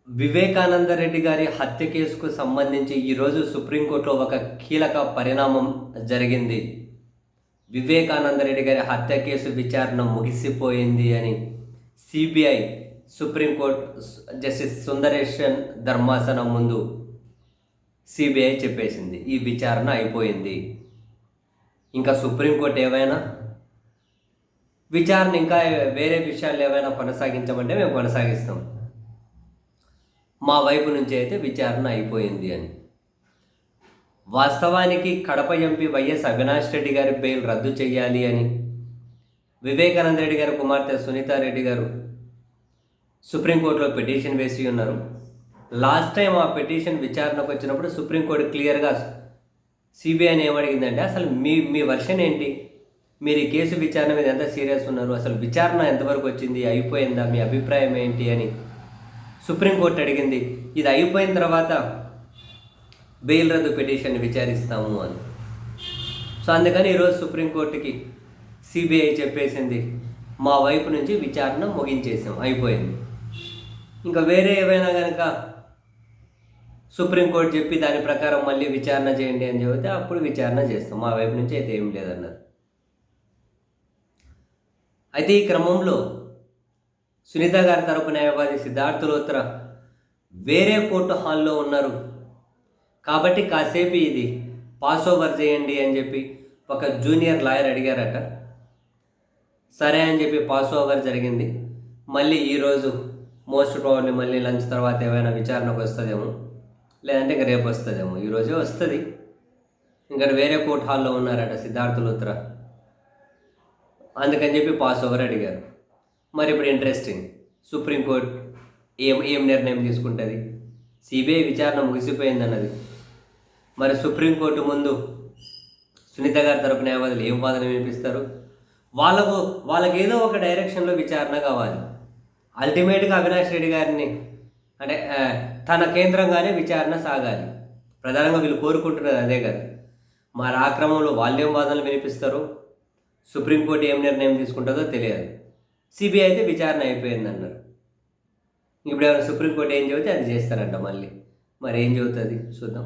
వివేకానంద రెడ్డి గారి హత్య కేసుకు సంబంధించి ఈరోజు సుప్రీంకోర్టులో ఒక కీలక పరిణామం జరిగింది. వివేకానంద రెడ్డి గారి హత్య కేసు విచారణ ముగిసిపోయింది అని సిబిఐ సుప్రీంకోర్టు జస్టిస్ సుందరేశన్ ధర్మాసనం ముందు సిబిఐ చెప్పేసింది, ఈ విచారణ అయిపోయింది. ఇంకా సుప్రీంకోర్టు ఏమైనా విచారణ ఇంకా వేరే విషయాలు ఏమైనా కొనసాగించమంటే మేము కొనసాగిస్తాం, మా వైపు నుంచి అయితే విచారణ అయిపోయింది అని. వాస్తవానికి కడప ఎంపీ వైఎస్ అవినాష్ రెడ్డి గారి బెయిల్ రద్దు చేయాలి అని వివేకానంద రెడ్డి గారి కుమార్తె సునీతారెడ్డి గారు సుప్రీంకోర్టులో పిటిషన్ వేసి ఉన్నారు. లాస్ట్ టైం ఆ పిటిషన్ విచారణకు వచ్చినప్పుడు సుప్రీంకోర్టు క్లియర్గా సిబిఐని ఏమడిగిందంటే, అసలు మీ వర్షన్ ఏంటి, మీరు ఈ కేసు విచారణ మీద ఎంత సీరియస్ ఉన్నారు, అసలు విచారణ ఎంతవరకు వచ్చింది, అయిపోయిందా, మీ అభిప్రాయం ఏంటి అని సుప్రీంకోర్టు అడిగింది. ఇది అయిపోయిన తర్వాత బెయిల్ రద్దు పిటిషన్ విచారిస్తాము అని. సో అందుకని ఈరోజు సుప్రీంకోర్టుకి సిబిఐ చెప్పేసింది, మా వైపు నుంచి విచారణ ముగించేసాం, అయిపోయింది. ఇంకా వేరే ఏవైనా కనుక సుప్రీంకోర్టు చెప్పి దాని ప్రకారం మళ్ళీ విచారణ చేయండి అని చెబితే అప్పుడు విచారణ చేస్తాం, మా వైపు నుంచి అయితే ఏం లేదన్నారు. అయితే ఈ క్రమంలో సునీత గారి తరపు న్యాయవాది సిద్ధార్థ లోత్రా వేరే కోర్టు హాల్లో ఉన్నారు కాబట్టి కాసేపు ఇది పాస్ ఓవర్ చేయండి అని చెప్పి ఒక జూనియర్ లాయర్ అడిగారట. సరే అని చెప్పి పాస్ ఓవర్ జరిగింది. మళ్ళీ ఈరోజు మోస్ట్ ప్రాబబ్లీ మళ్ళీ లంచ్ తర్వాత ఏమైనా విచారణకు వస్తుందేమో, లేదంటే ఇంకా రేపు వస్తుందేమో, ఈరోజే వస్తుంది. ఇంకా వేరే కోర్టు హాల్లో ఉన్నారట సిద్ధార్థ లోత్రా, అందుకని చెప్పి పాస్ ఓవర్ అడిగారు. మరి ఇప్పుడు ఇంట్రెస్టింగ్, సుప్రీంకోర్టు ఏం నిర్ణయం తీసుకుంటుంది. సిబిఐ విచారణ ముగిసిపోయింది అన్నది, మరి సుప్రీంకోర్టు ముందు సునీత గారి తరపు న్యాయవాదులు ఏం వాదన వినిపిస్తారు. వాళ్ళకి ఏదో ఒక డైరెక్షన్లో విచారణ కావాలి. అల్టిమేట్గా అవినాష్ రెడ్డి గారిని అంటే తన కేంద్రంగానే విచారణ సాగాలి. ప్రధానంగా వీళ్ళు కోరుకుంటున్నది అదే కదా. మరి ఆ క్రమంలో వాళ్ళేం వాదనలు వినిపిస్తారు, సుప్రీంకోర్టు ఏం నిర్ణయం తీసుకుంటుందో తెలియదు. సిబిఐ అయితే విచారణ అయిపోయింది అన్నారు. ఇప్పుడు ఏమైనా సుప్రీంకోర్టు ఏం చెబితే అది చేస్తారంట మళ్ళీ. మరి ఏం చెబుతుంది చూద్దాం.